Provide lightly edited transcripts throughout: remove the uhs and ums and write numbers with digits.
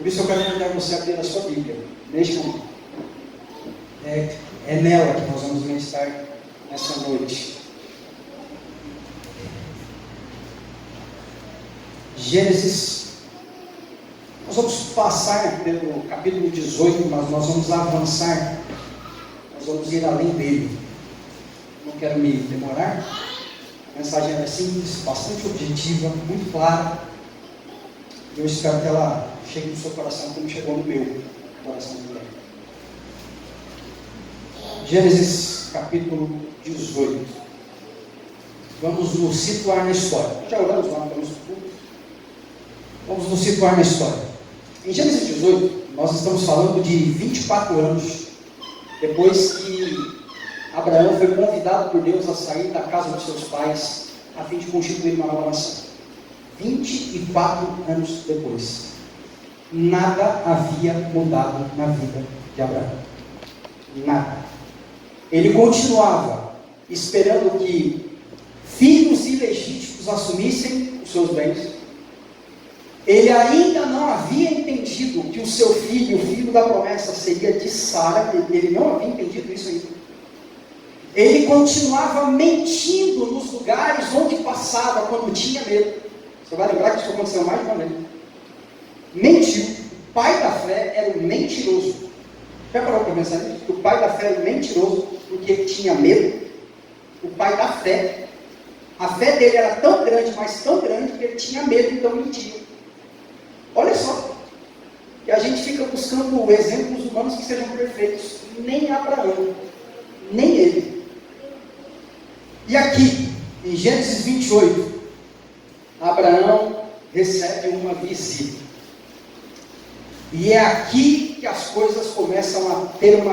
Por isso eu quero convidar você a abrir a sua Bíblia, neste momento. É nela que nós vamos meditar nessa noite. Gênesis, nós vamos passar pelo capítulo 18, mas nós vamos avançar, nós vamos ir além dele. Não quero me demorar, a mensagem é simples, bastante objetiva, muito clara. Eu espero que ela chegue no seu coração como chegou no meu coração também. Gênesis capítulo 18. Vamos nos situar na história. Já oramos lá no começo do culto? Vamos nos situar na história. Em Gênesis 18, nós estamos falando de 24 anos depois que Abraão foi convidado por Deus a sair da casa dos seus pais a fim de constituir uma nova nação. 24 anos depois, nada havia mudado na vida de Abraão. Nada. Ele continuava esperando que filhos ilegítimos assumissem os seus bens. Ele ainda não havia entendido que o seu filho, o filho da promessa, seria de Sara. Ele não havia entendido isso ainda. Ele continuava mentindo nos lugares onde passava, quando tinha medo. Você vai lembrar que isso aconteceu mais de uma vez. Mentiu. O pai da fé era um mentiroso. Já parou para pensar nisso? O pai da fé era um mentiroso porque ele tinha medo. O pai da fé, a fé dele era tão grande, mas tão grande, que ele tinha medo, então mentia. Olha só, e a gente fica buscando exemplos humanos que sejam perfeitos. Nem Abraão, nem ele. E aqui, em Gênesis 28, Abraão recebe uma visita. E é aqui que as coisas começam a ter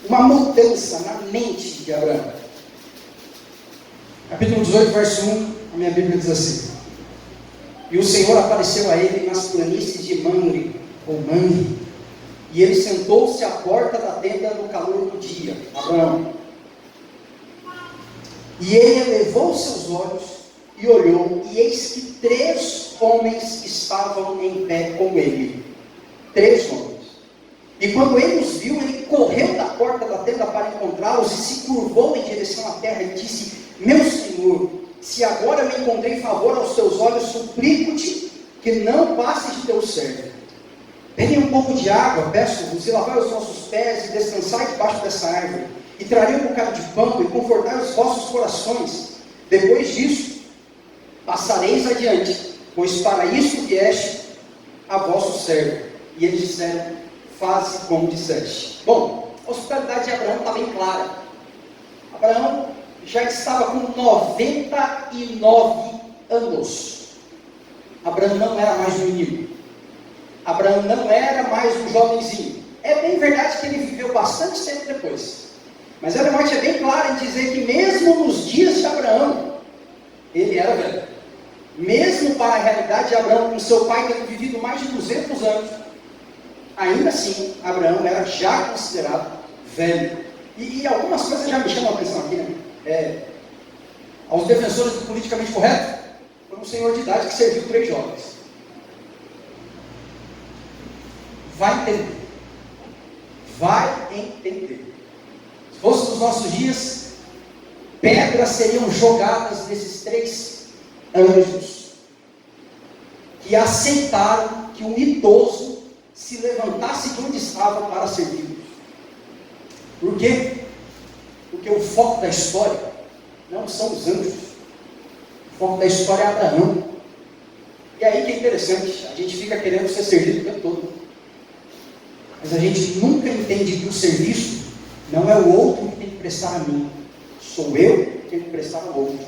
uma mudança na mente de Abraão. Capítulo 18, verso 1, a minha Bíblia diz assim: E o Senhor apareceu a ele nas planícies de Mamre, ou Mamre, e ele sentou-se à porta da tenda no calor do dia. Abraão. E ele elevou seus olhos e olhou, e eis que 3 homens estavam em pé com ele. 3 homens. E quando ele os viu, ele correu da porta da tenda para encontrá-los e se curvou em direção à terra e disse: Meu Senhor, se agora me encontrei favor aos teus olhos, suplico-te que não passes de teu servo. Peguem um pouco de água, peço-vos, e lavai os vossos pés e descansai debaixo dessa árvore. E trarei um bocado de pão e confortai os vossos corações. Depois disso, passareis adiante, pois para isso vieste a vosso servo. E eles disseram: faze como disseste. Bom, a hospitalidade de Abraão está bem clara. Abraão já estava com 99 anos. Abraão não era mais um menino. Abraão não era mais um jovenzinho. É bem verdade que ele viveu bastante tempo depois. Mas a morte é bem clara em dizer que mesmo nos dias de Abraão, ele era velho. Mesmo para a realidade de Abraão, com seu pai tendo vivido mais de 200 anos, ainda assim, Abraão era já considerado velho. E algumas coisas já me chamam a atenção aqui, né? Aos defensores do politicamente correto, foi um senhor de idade que serviu 3 jovens. Vai entender. Vai entender. Se fosse nos nossos dias, pedras seriam jogadas nesses 3 anjos que aceitaram que um idoso se levantasse de onde estava para servi-los. Por quê? Porque o foco da história não são os anjos. O foco da história é Abraão. E aí que é interessante, a gente fica querendo ser servido o tempo todo. Mas a gente nunca entende que o serviço não é o outro que tem que prestar a mim. Sou eu que tenho que prestar ao outro.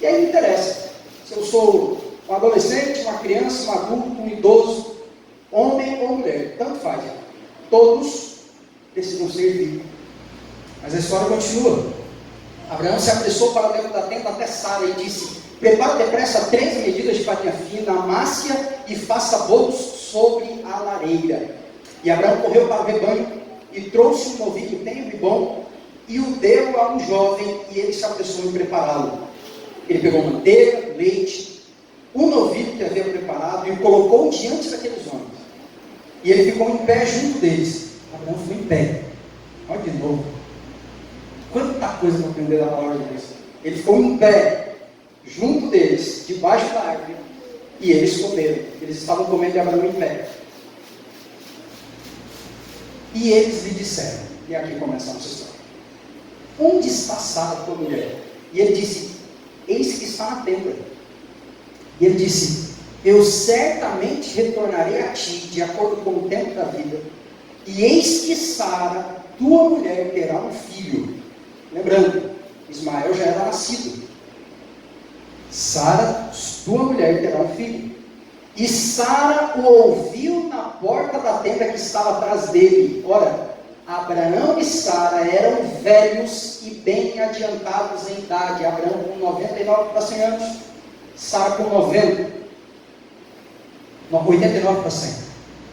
E aí não interessa se eu sou um adolescente, uma criança, um adulto, um idoso, homem ou mulher, tanto faz. Todos precisam servir. Mas a história continua. Abraão se apressou para dentro da tenda até Sara e disse: prepara depressa 3 medidas de farinha fina, amasse-a e faça bolos sobre a lareira. E Abraão correu para o rebanho e trouxe um novilho tenro e bom e o deu a um jovem, e ele se apressou em prepará-lo. Ele pegou manteiga, leite um novilho que havia preparado e o colocou diante daqueles homens. E ele ficou em pé junto deles. Abraão ficou em pé. Olha de novo. Quanta coisa para aprender da palavra de Deus. Ele ficou em pé, junto deles, debaixo da árvore, e eles comeram. Eles estavam comendo de Abraão em pé. E eles lhe disseram, e aqui começa a nossa história: onde está Sara, tua mulher? E ele disse: eis que está na tenda. E ele disse: eu certamente retornarei a ti, de acordo com o tempo da vida, e eis que Sara, tua mulher, terá um filho. Lembrando, Ismael já era nascido. Sara, tua mulher, terá um filho. E Sara o ouviu na porta da tenda que estava atrás dele. Ora, Abraão e Sara eram velhos e bem adiantados em idade. Abraão com 99 para 100 anos, Sara com 89 para 100.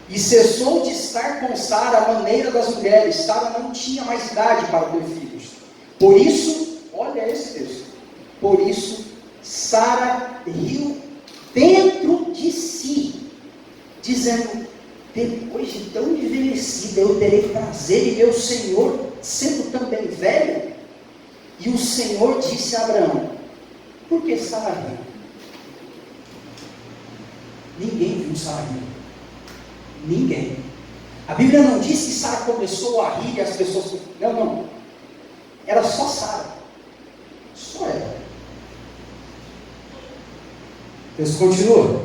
E cessou de estar com Sara a maneira das mulheres. Sara não tinha mais idade para ter filhos. Por isso, olha esse texto. Por isso, Sara riu dentro de si, dizendo: depois de tão envelhecida, eu terei prazer em meu Senhor, sendo também velho? E o Senhor disse a Abraão: por que Sara riu? Ninguém viu Sara rir. Ninguém. A Bíblia não diz que Sara começou a rir e as pessoas... Não. Era só Sara. Só ela. Deus continua.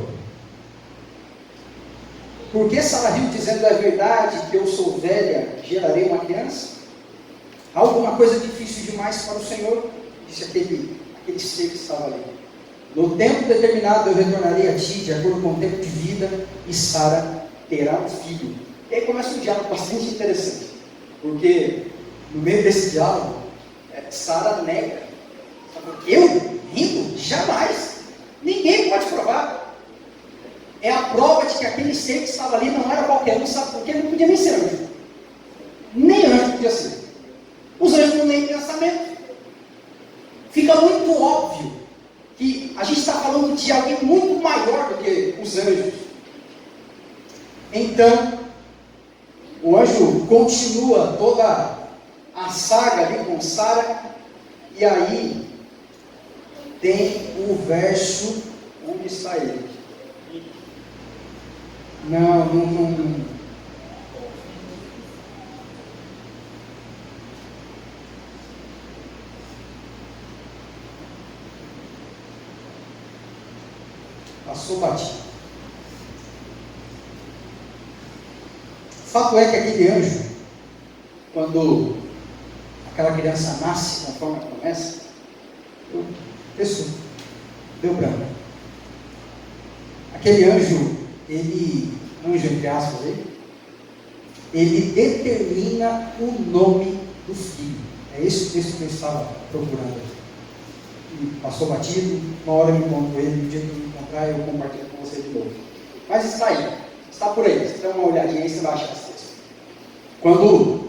Por que Sara riu, dizendo: é verdade que eu sou velha, gerarei uma criança? Há alguma coisa difícil demais para o Senhor? Disse aquele ser que estava ali. No tempo determinado eu retornarei a ti, de acordo com o tempo de vida, e Sara terá um filho. E aí começa um diálogo bastante interessante, porque no meio desse diálogo, Sara nega. Eu? Rindo? Jamais. Ninguém pode provar. É a prova de que aquele ser que estava ali não era qualquer um, sabe por quê? Não podia nem ser anjo. Nem anjo podia ser. Os anjos não têm pensamento. Fica muito óbvio que a gente está falando de alguém muito maior do que os anjos. Então, o anjo continua toda a saga ali com Sara, e aí tem o verso, onde está ele? Não. Passou batido. Fato é que aquele anjo, quando aquela criança nasce conforme a promessa, deu branco. Aquele anjo, anjo entre aspas, ele determina o nome do filho. É esse o texto que eu estava procurando. E passou batido, uma hora eu encontro ele, no dia que eu encontrar eu compartilho com você de novo. Mas está aí, está por aí, você dá uma olhadinha aí, você vai achar esse texto. Quando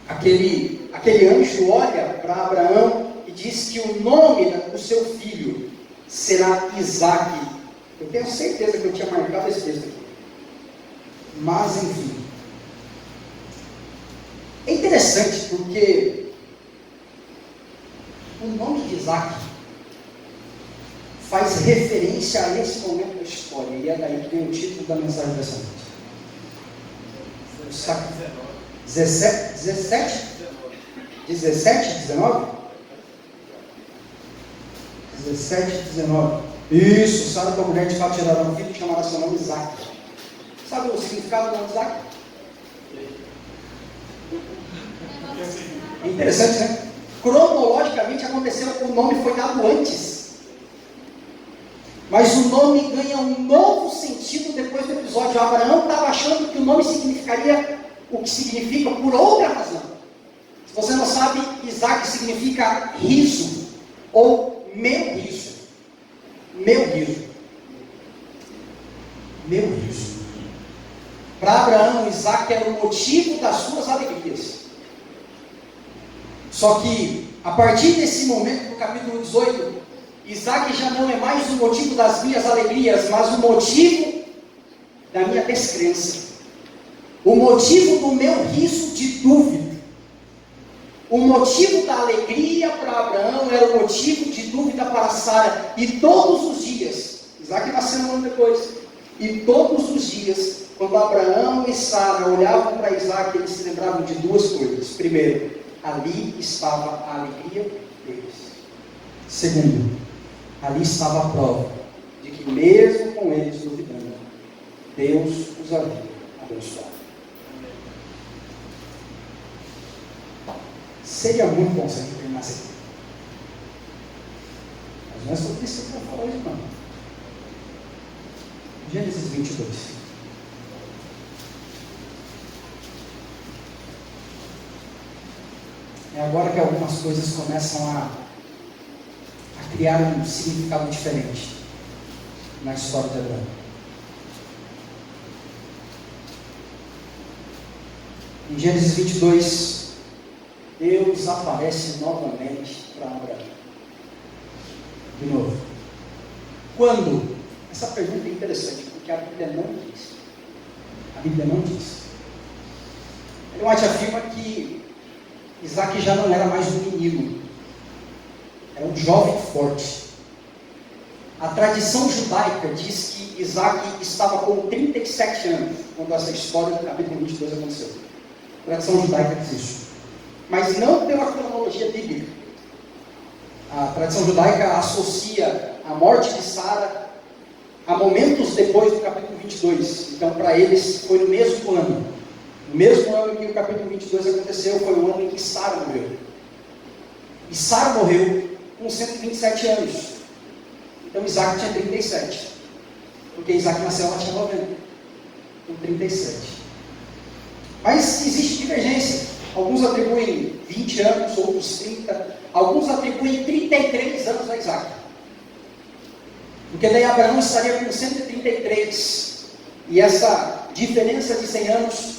aquele anjo olha para Abraão e diz que o nome do seu filho será Isaque. Eu tenho certeza que eu tinha marcado esse texto aqui. Mas, enfim. É interessante porque o nome de Isaque faz referência a esse momento da história. E é daí que vem o título da mensagem dessa noite. 17? 19? 17, 19. Isso, Sara, tua mulher, de fato gerará um filho que chamará seu nome Isaque. Sabe o significado do nome Isaque? É interessante, né? Cronologicamente aconteceu, o nome foi dado antes. Mas o nome ganha um novo sentido depois do episódio. Abraão estava achando que o nome significaria o que significa por outra razão. Se você não sabe, Isaque significa riso, ou meu riso. Meu riso. Meu riso. Para Abraão, Isaque era o motivo das suas alegrias. Só que, a partir desse momento do capítulo 18, Isaac já não é mais o motivo das minhas alegrias, mas o motivo da minha descrença. O motivo do meu riso de dúvida. O motivo da alegria para Abraão era o motivo de dúvida para Sara. E todos os dias, Isaac nasceu um ano depois, e todos os dias, quando Abraão e Sara olhavam para Isaac, eles se lembravam de duas coisas. Primeiro, ali estava a alegria deles. Segundo, ali estava a prova de que mesmo com eles duvidando, Deus os havia abençoado. Seria muito bom se a gente terminasse aqui. Mas não é sobre isso que eu vou falar hoje, não. Gênesis 22. É agora que algumas coisas começam a criar um significado diferente na história de Abraão. Em Gênesis 22, Deus aparece novamente para Abraão. De novo. Quando? Essa pergunta é interessante, porque a Bíblia não diz. A Bíblia não diz. Ellen White afirma que Isaac já não era mais um menino. Era um jovem forte. A tradição judaica diz que Isaac estava com 37 anos, quando essa história do capítulo 22 aconteceu. A tradição judaica diz isso. Mas não pela cronologia bíblica. A tradição judaica associa a morte de Sara a momentos depois do capítulo 22. Então, para eles, foi no mesmo ano. No mesmo ano em que o capítulo 22 aconteceu, foi o ano em que Sara morreu. E Sara morreu com 127 anos. Então, Isaac tinha 37. Porque Isaac nasceu, ela tinha 90. Com 37. Mas existe divergência. Alguns atribuem 20 anos, outros 30. Alguns atribuem 33 anos a Isaac. Porque daí Abraão estaria com 133. E essa diferença de 100 anos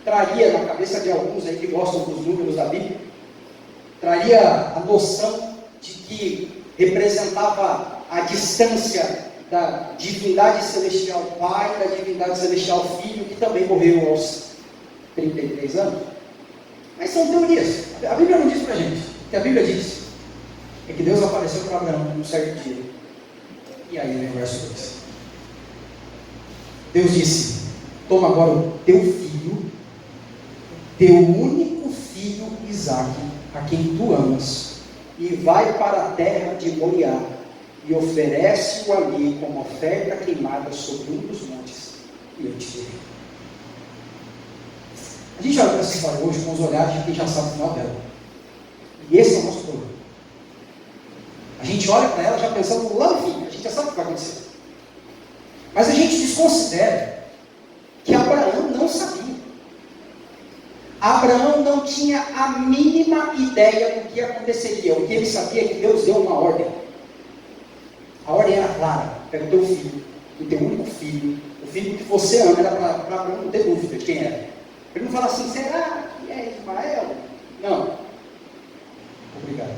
traria, na cabeça de alguns aí que gostam dos números da Bíblia, traria a noção de que representava a distância da divindade celestial Pai, da divindade celestial Filho, que também morreu aos 33 anos. Mas são teorias. A Bíblia não diz para a gente. O que a Bíblia diz é que Deus apareceu para Abraão num certo dia. E aí vem o verso 2. Deus disse: toma agora o teu filho, teu único filho Isaque, a quem tu amas, e vai para a terra de Moriá, e oferece-o ali como oferta queimada sobre um dos montes, e eu te direi. A gente olha para essa história hoje com os olhares de quem já sabe o final dela. E esse é o nosso problema. A gente olha para ela já pensando lá no fim, a gente já sabe o que vai acontecer. Mas a gente desconsidera que Abraão não sabia. Abraão não tinha a mínima ideia do que aconteceria. O que ele sabia é que Deus deu uma ordem. A ordem era clara: pega o teu filho, o teu único filho, o filho que você ama. Era para Abraão não ter dúvida de quem era. Ele não fala assim: será que é Ismael? Não. Obrigado.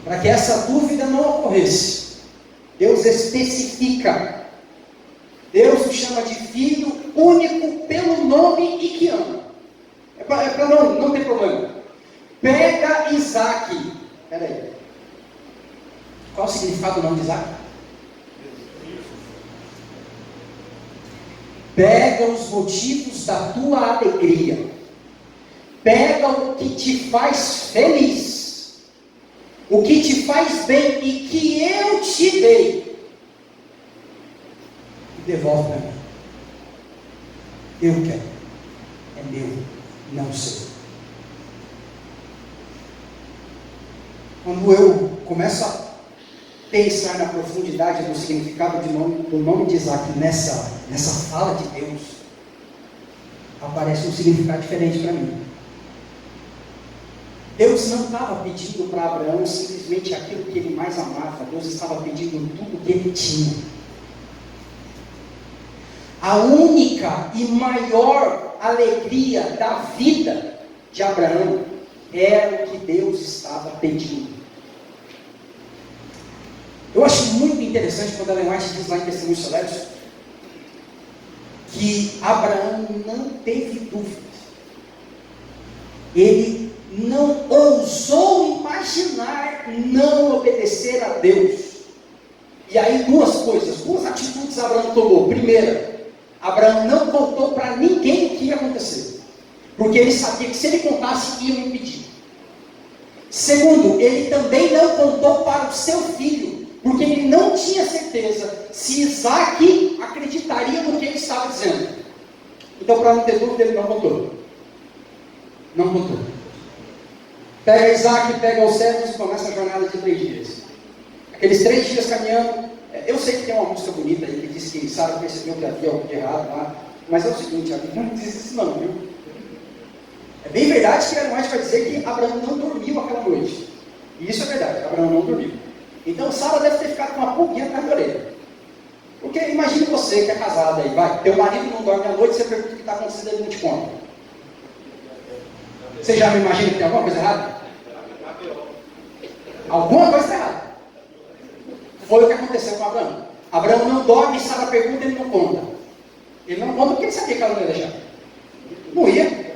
Para que essa dúvida não ocorresse, Deus especifica. Deus o chama de filho único pelo nome e que ama. É para não ter problema. Pega Isaque. Espera aí. Qual o significado do nome de Isaque? Pega os motivos da tua alegria. Pega o que te faz feliz. O que te faz bem e que eu te dei. E devolve para mim. Eu quero. É meu, não seu. Quando eu começo a pensar na profundidade do significado do nome de Isaac nessa fala de Deus, aparece um significado diferente para mim. Deus não estava pedindo para Abraão simplesmente aquilo que ele mais amava. Deus estava pedindo tudo que ele tinha. A única e maior alegria da vida de Abraão era o que Deus estava pedindo. Eu acho muito interessante quando Ellen White diz lá em Testemunhos Celebres que Abraão não teve dúvidas. Ele não ousou imaginar não obedecer a Deus. E aí duas atitudes Abraão tomou. Primeira, Abraão não contou para ninguém o que ia acontecer, porque ele sabia que se ele contasse, iam impedir. Segundo, ele também não contou para o seu filho, porque ele não tinha certeza se Isaac acreditaria no que ele estava dizendo. Então, para não ter dúvida, ele não contou. Não contou. Pega Isaac, pega os servos e começa a jornada de 3 dias. Aqueles 3 dias caminhando. Eu sei que tem uma música bonita aí que diz que Sara percebeu que havia algo de errado lá. Mas é o seguinte, a Bíblia não diz isso não, viu? É bem verdade que Ellen White vai dizer que Abraão não dormiu aquela noite. E isso é verdade, Abraão não dormiu. Então Sara deve ter ficado com uma pulguinha atrás da orelha. Porque imagine você que é casada aí, vai, teu marido não dorme à noite, você pergunta o que está acontecendo, ele não te conta. Você já me imagina que tem alguma coisa errada? Alguma coisa está errada. Foi o que aconteceu com Abraão. Abraão não dorme, Sara pergunta, ele não conta. Ele não conta porque ele sabia que ela não ia deixar. Não ia.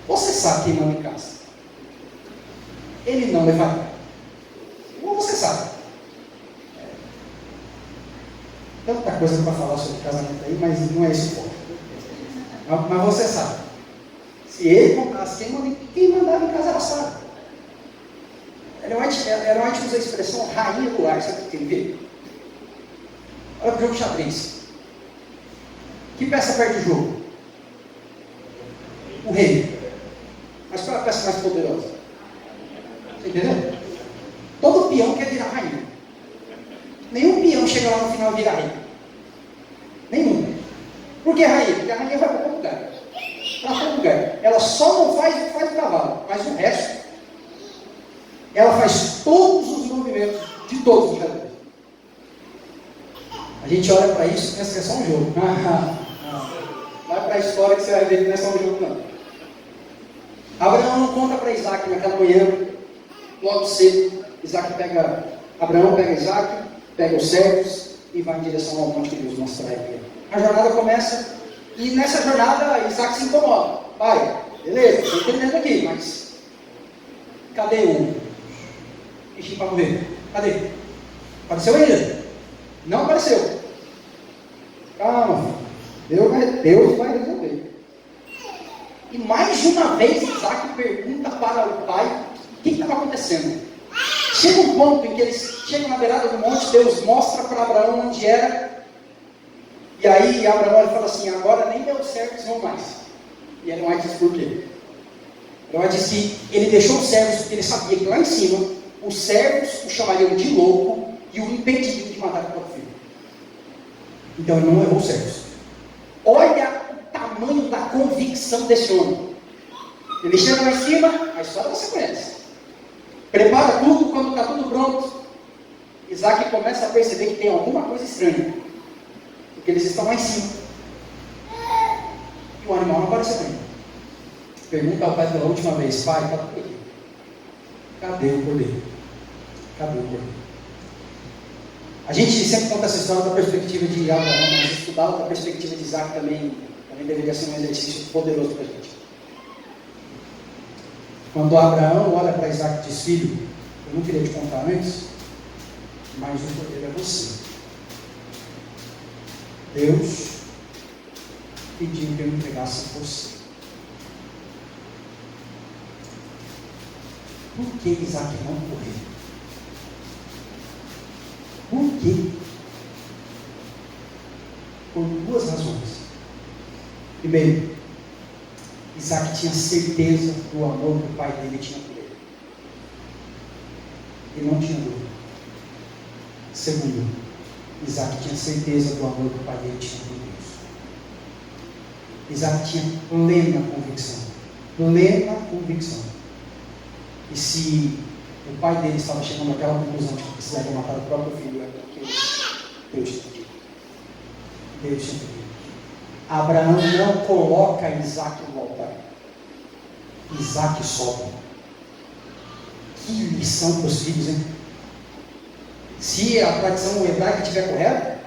Você sabe quem manda em casa. Ele não levaria. Ou você sabe. Tanta coisa para falar sobre casamento aí, mas não é esse o ponto. Mas você sabe. Se ele contasse, quem mandava em casa era Sara. Ellen White usa a expressão rainha do lar. Sabe o que ele vê? Olha para o jogo de xadrez. Que peça perde o jogo? O rei. Mas qual é a peça mais poderosa? Você entendeu? Todo peão quer virar rainha. Nenhum peão chega lá no final e vira rei. Nenhum. Por que rainha? Porque a rainha vai para todo lugar. Para todo lugar. Ela só não faz o que faz o cavalo, mas o resto, ela faz todos os movimentos de todos os jogadores. A gente olha para isso e pensa que é só um jogo. Vai para a história que você vai ver que não é só um jogo, não. Abraão não conta para Isaac naquela manhã, logo cedo. Abraão pega Isaac, pega os servos e vai em direção ao monte que Deus mostraria. A jornada começa e nessa jornada Isaac se incomoda. Pai, beleza, estou entendendo aqui, mas cadê o bichinho para morrer? Cadê? Apareceu ainda? Não apareceu. Calma, Deus vai resolver. E mais de uma vez Isaac pergunta para o pai o que estava acontecendo. Chega um ponto em que eles chegam na beirada do monte, Deus mostra para Abraão onde era. E aí Abraão fala assim, agora nem meus servos vão mais. E Ellen White diz por quê? Ellen White diz que ele deixou os servos porque ele sabia que lá em cima os servos o chamariam de louco e o impediriam de matar o próprio filho. Então ele não levou os servos. Olha o tamanho da convicção desse homem. Ele chega lá em cima, a história você conhece. Prepara tudo, quando está tudo pronto, Isaac começa a perceber que tem alguma coisa estranha. Porque eles estão lá em cima. E o animal não apareceu ainda. Pergunta ao pai pela última vez, pai, está tudo aqui. Cadê o cordeiro? Cadê o cordeiro? A gente sempre conta essa história da perspectiva de Abraão, mas estudar da perspectiva de Isaac também deveria ser um exercício poderoso para a gente. Quando Abraão olha para Isaac e diz, filho, eu não queria te contar antes, mas o cordeiro é você. Deus pediu que eu entregasse você. Por que Isaac não correu? Por quê? Por 2 razões. Primeiro, Isaac tinha certeza do amor que o pai dele tinha por ele. Ele não tinha dúvida. Segundo, Isaac tinha certeza do amor que o pai dele tinha por Deus. Isaac tinha plena convicção. Plena convicção. E se o pai dele estava chegando àquela conclusão de que precisaria matar o próprio filho, é porque Deus tinha pedido. Deus tinha pedido. Abraão não coloca Isaac no altar. Isaac sobe. Que lição para os filhos, hein? Se a tradição hebraica estiver correta,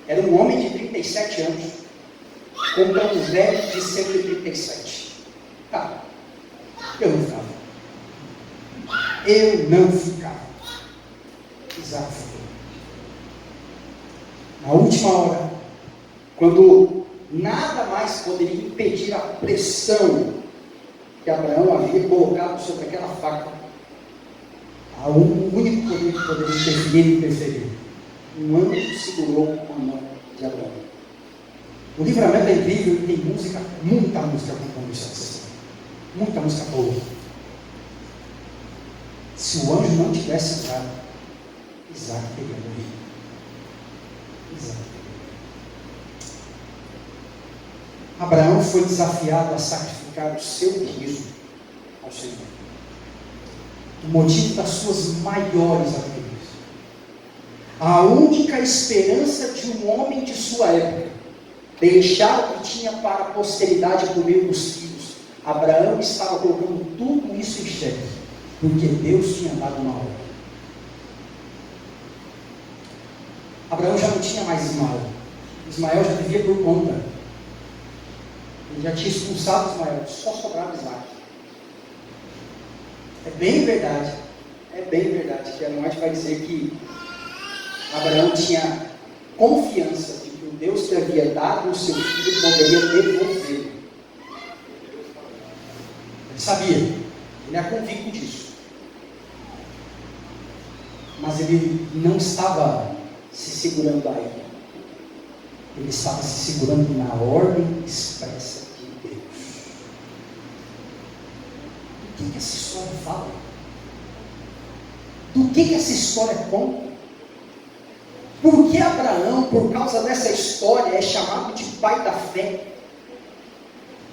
era um homem de 37 anos contra um velho de 137. Tá, eu não ficava. Eu não ficava. Isaac ficou. Na última hora, quando nada mais poderia impedir a pressão que Abraão havia colocado sobre aquela faca, o único poder que poderia interferir e interferir, um anjo segurou a mão de Abraão. O livramento é incrível e tem música, muita música contando isso. Muita música boa. Se o anjo não tivesse entrado, Isaac teria morrido. Isaac teria morrido. Abraão foi desafiado a sacrificar o seu riso ao Senhor. O motivo das suas maiores alegrias. A única esperança de um homem de sua época, deixar o que tinha para a posteridade por meio dos filhos. Abraão estava colocando tudo isso em xeque, porque Deus tinha dado uma ordem. Abraão já não tinha mais Ismael. Ismael já vivia por conta. Ele já tinha expulsado Ismael, só sobrava Isaac. É bem verdade que a Noite vai dizer que Abraão tinha confiança de que o Deus que havia dado o seu filho poderia devolver. Ele sabia, ele era convicto disso. Mas ele não estava se segurando aí. Ele estava se segurando na ordem expressa de Deus. Do que essa história fala? Do que essa história conta? Por que Abraão, por causa dessa história, é chamado de pai da fé?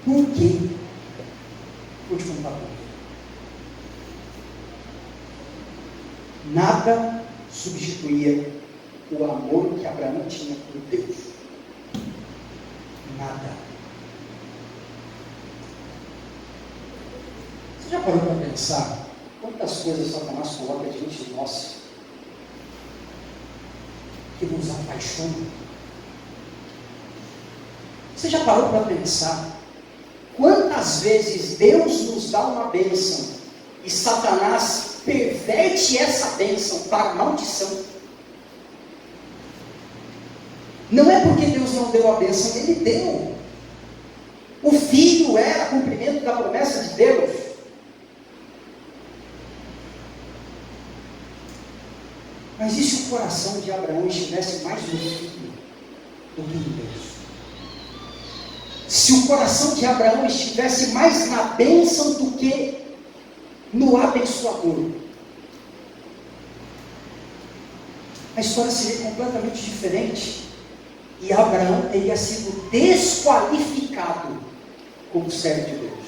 Por quê? Vou te contar por quê. Nada substituía o amor que Abraão tinha por Deus. Nada. Você já parou para pensar quantas coisas Satanás coloca diante de nós que nos apaixonam? Você já parou para pensar quantas vezes Deus nos dá uma bênção e Satanás perverte essa bênção para maldição? Não é porque Deus não deu a bênção, Ele deu. O filho era cumprimento da promessa de Deus. Mas e se o coração de Abraão estivesse mais no filho do que em Deus? Se o coração de Abraão estivesse mais na bênção do que no abençoador, a história seria completamente diferente. E Abraão teria sido desqualificado como servo de Deus.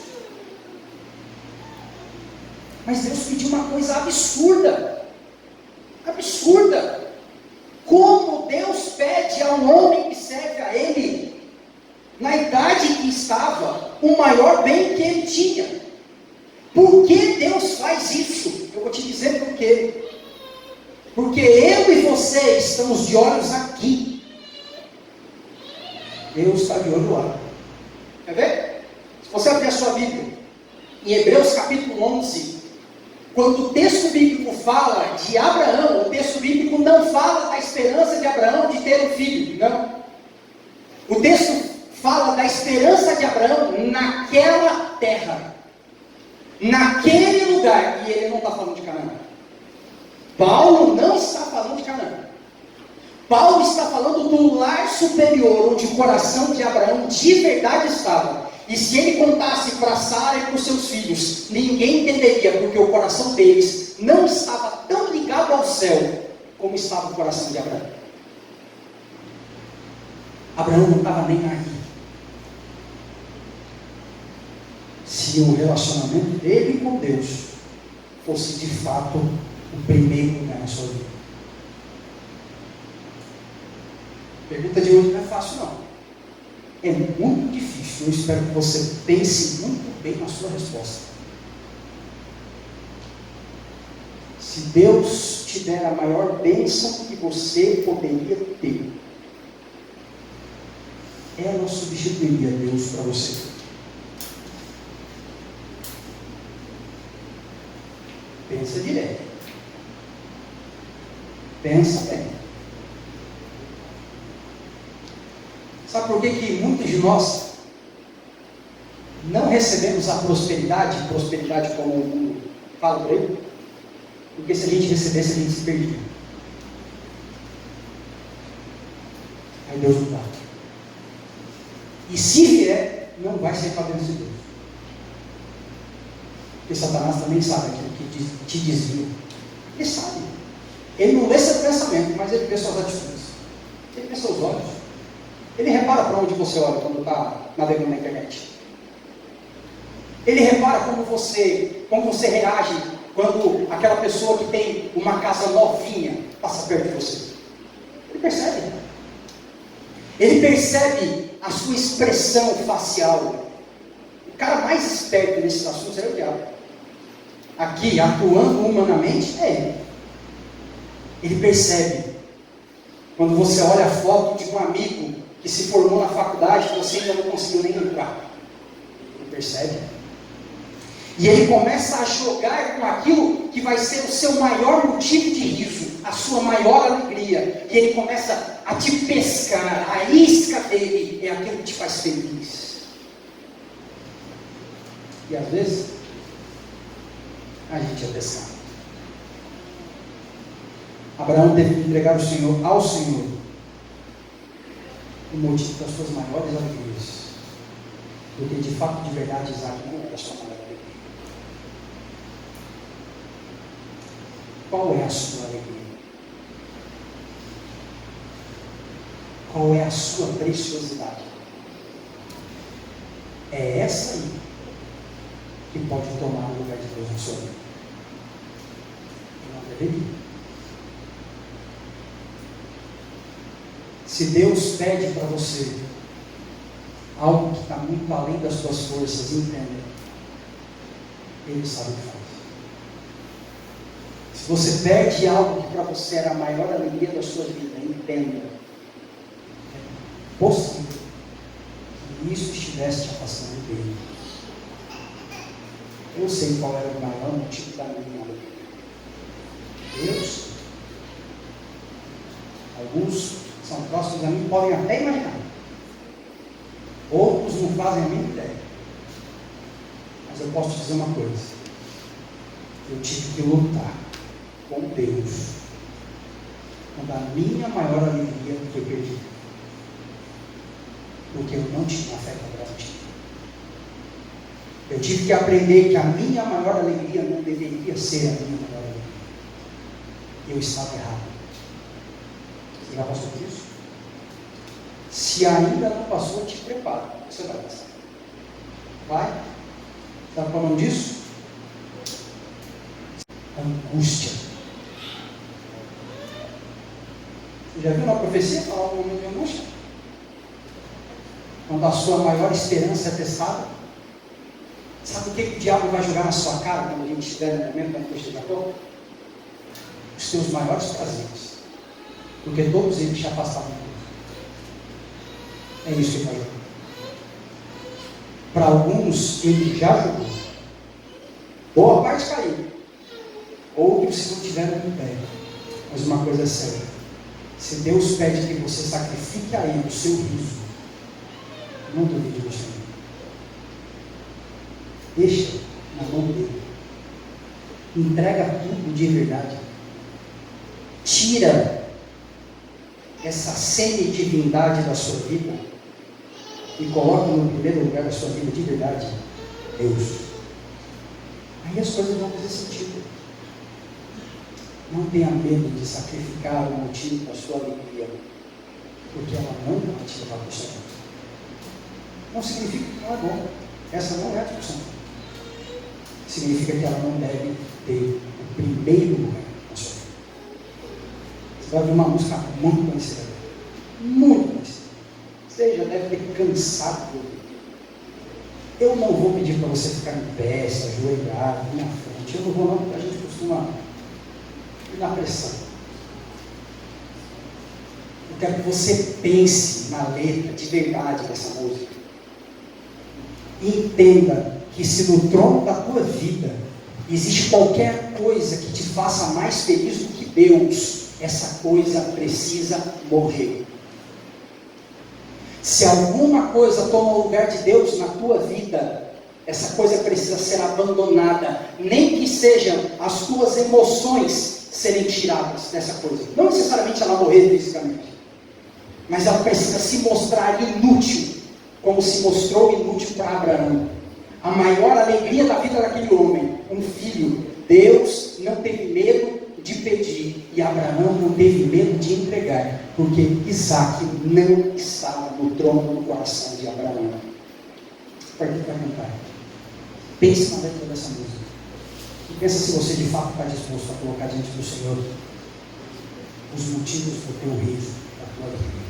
Mas Deus pediu uma coisa absurda. Absurda. Como Deus pede a um homem que serve a Ele, na idade que estava, o maior bem que ele tinha. Por que Deus faz isso? Eu vou te dizer por quê. Porque eu e você estamos de olhos aqui. Deus está de olho lá. Quer ver? Se você abrir a sua Bíblia, em Hebreus capítulo 11, quando o texto bíblico fala de Abraão, o texto bíblico não fala da esperança de Abraão de ter um filho, não. O texto fala da esperança de Abraão naquela terra, naquele lugar, e ele não está falando de Canaã. Paulo não está falando de Canaã. Paulo está falando do lar superior, onde o coração de Abraão de verdade estava. E se ele contasse para Sara e para os seus filhos, ninguém entenderia, porque o coração deles não estava tão ligado ao céu, como estava o coração de Abraão. Abraão não estava nem aí. Se o relacionamento dele com Deus fosse de fato o primeiro lugar na sua vida. Pergunta de hoje não é fácil, não. É muito difícil. Eu espero que você pense muito bem na sua resposta. Se Deus te der a maior bênção que você poderia ter, ela substituiria Deus para você. Pensa direito. Pensa bem. Sabe por que muitos de nós não recebemos a prosperidade como o mundo fala por aí? Porque se a gente recebesse, a gente se perdia. Aí Deus não dá. E se vier, não vai ser para dentro de Deus. Porque Satanás também sabe aquilo que te desvia. Ele sabe. Ele não lê seu pensamento, mas ele vê suas atitudes. Ele vê seus olhos. Ele repara para onde você olha quando está navegando na internet. Ele repara como você reage quando aquela pessoa que tem uma casa novinha passa perto de você. Ele percebe. Ele percebe a sua expressão facial. O cara mais esperto nesses assuntos é o diabo. Aqui, atuando humanamente, é ele. Ele percebe. Quando você olha a foto de um amigo que se formou na faculdade, que você ainda não conseguiu nem entrar. Ele percebe. E ele começa a jogar com aquilo que vai ser o seu maior motivo de riso, a sua maior alegria. E ele começa a te pescar. A isca dele é aquilo que te faz feliz. E às vezes, a gente é pescado. Abraão teve que entregar ao Senhor o motivo das suas maiores alegrias. Porque de fato, de verdade, Isaac não era a sua maior alegria. Qual é a sua alegria? Qual é a sua preciosidade? É essa aí que pode tomar o lugar de Deus na sua vida. E não deveria. Se Deus pede para você algo que está muito além das suas forças, entenda. Ele sabe o que faz. Se você pede algo que para você era a maior alegria da sua vida, entenda. É possível que isso estivesse te afastando dele. Eu sei qual era o maior motivo da minha alegria. Eu sei. Alguns são próximos a mim, podem até imaginar. Outros não fazem a mínima ideia. Mas eu posso te dizer uma coisa. Eu tive que lutar com Deus quando a minha maior alegria foi perdida. Porque eu não tinha fé para garantir. Eu tive que aprender que a minha maior alegria não deveria ser a minha maior alegria. Eu estava errado. Você já passou por isso? Se ainda não passou, te prepara. Você vai passar. Vai? Sabe qual é o nome disso? Angústia. Você já viu uma profecia falar do momento de angústia? Quando a sua maior esperança é testada? Sabe o que o diabo vai jogar na sua cara quando a gente estiver no momento da angústia de Jacó? Os seus maiores prazeres. Porque todos eles te afastaram de Deus. É isso que ele vai jogar. Para alguns, ele já jogou. Boa parte caiu. Outros se não tiveram em pé. Mas uma coisa é séria. Se Deus pede que você sacrifique a Ele o seu riso, não duvide de você. Deixa na mão dele. Entrega tudo de verdade. Tira essa semi-divindade da sua vida e coloca no primeiro lugar da sua vida de verdade Deus. Aí as coisas vão fazer sentido. Não tenha medo de sacrificar o motivo da sua alegria, porque ela não vai te levar para o céu. Não significa que ela é bom. Essa não é a discussão. Significa que ela não deve ter o primeiro lugar na sua vida. Você vai ouvir uma música muito conhecida. Muito conhecida. Você já deve ter cansado de ouvir. Eu não vou pedir para você ficar em pé, se ajoelhar, na frente. Eu não vou não, porque a gente costuma e na pressão. Eu quero que você pense na letra de verdade dessa música. E entenda que se no trono da tua vida existe qualquer coisa que te faça mais feliz do que Deus, essa coisa precisa morrer. Se alguma coisa toma o lugar de Deus na tua vida, essa coisa precisa ser abandonada, nem que sejam as tuas emoções serem tiradas dessa coisa. Não necessariamente ela morrer fisicamente, mas ela precisa se mostrar inútil, como se mostrou inútil para Abraão. A maior alegria da vida daquele homem, um filho. Deus não teve medo de pedir, e Abraão não teve medo de entregar, porque Isaac não estava no trono do coração de Abraão. Para que para cantar? Pense na letra dessa música. E pensa se você de fato está disposto a colocar diante do Senhor os motivos do teu riso, da tua vida.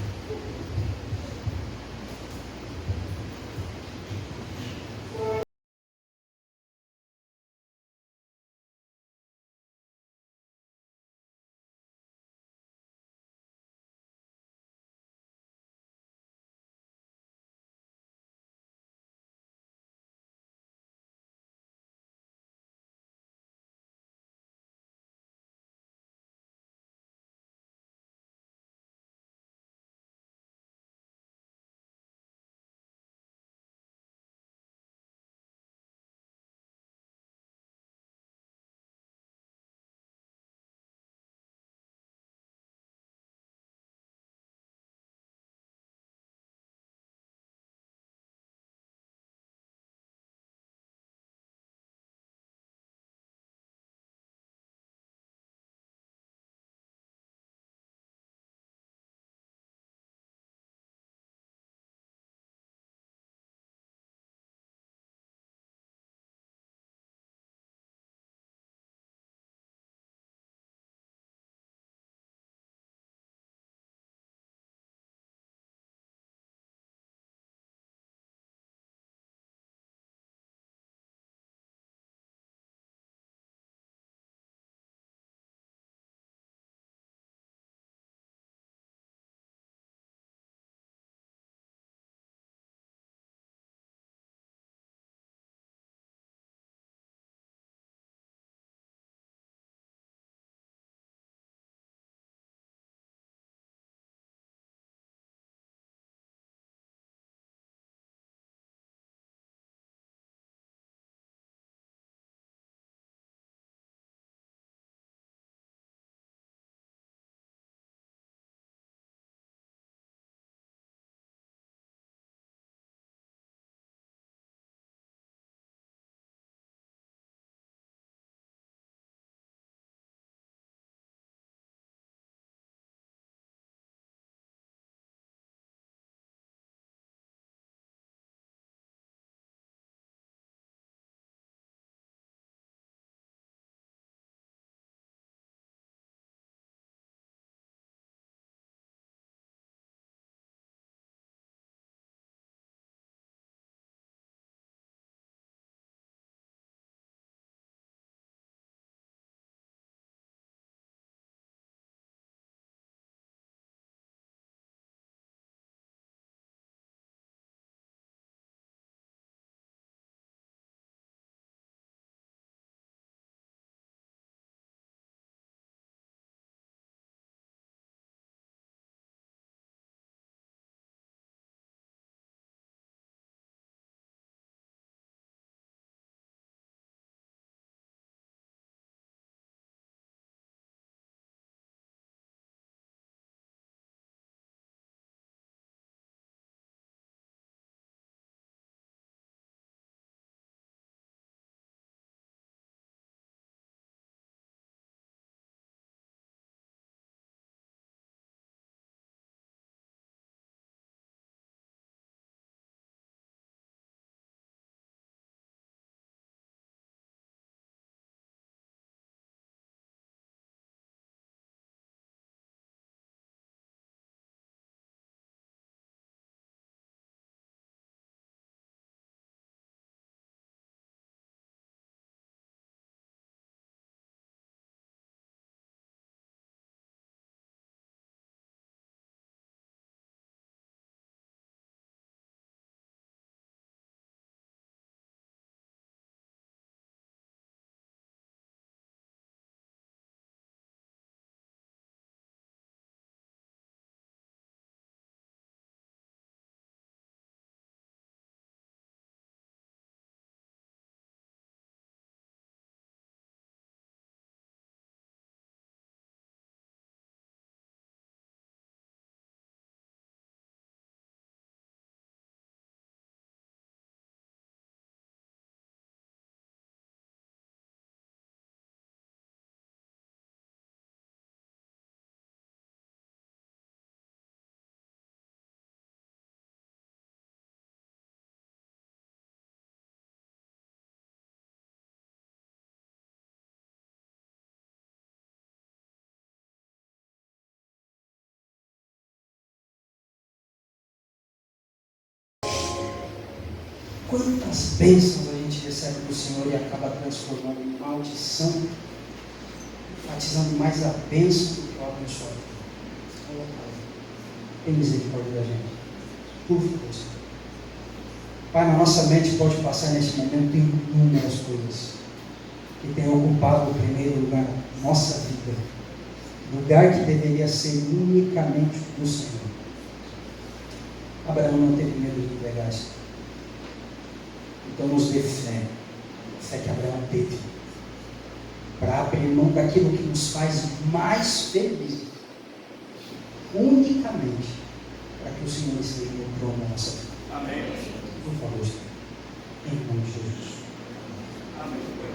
Quantas bênçãos a gente recebe do Senhor e acaba transformando em maldição, enfatizando mais a bênção do que o abençoado. Tem misericórdia da gente. Por favor, Senhor. Pai, na nossa mente pode passar neste momento inúmeras coisas que têm ocupado o primeiro lugar na nossa vida. Lugar que deveria ser unicamente do Senhor. Abraão não teve medo de entregar isso. Então nos dê fé. Fé que Abraão teve. Para abrir mão daquilo que nos faz mais felizes. Unicamente. Para que o Senhor esteja no trono da nossa vida. Amém. Por favor, Senhor. Em nome de Jesus. Amém.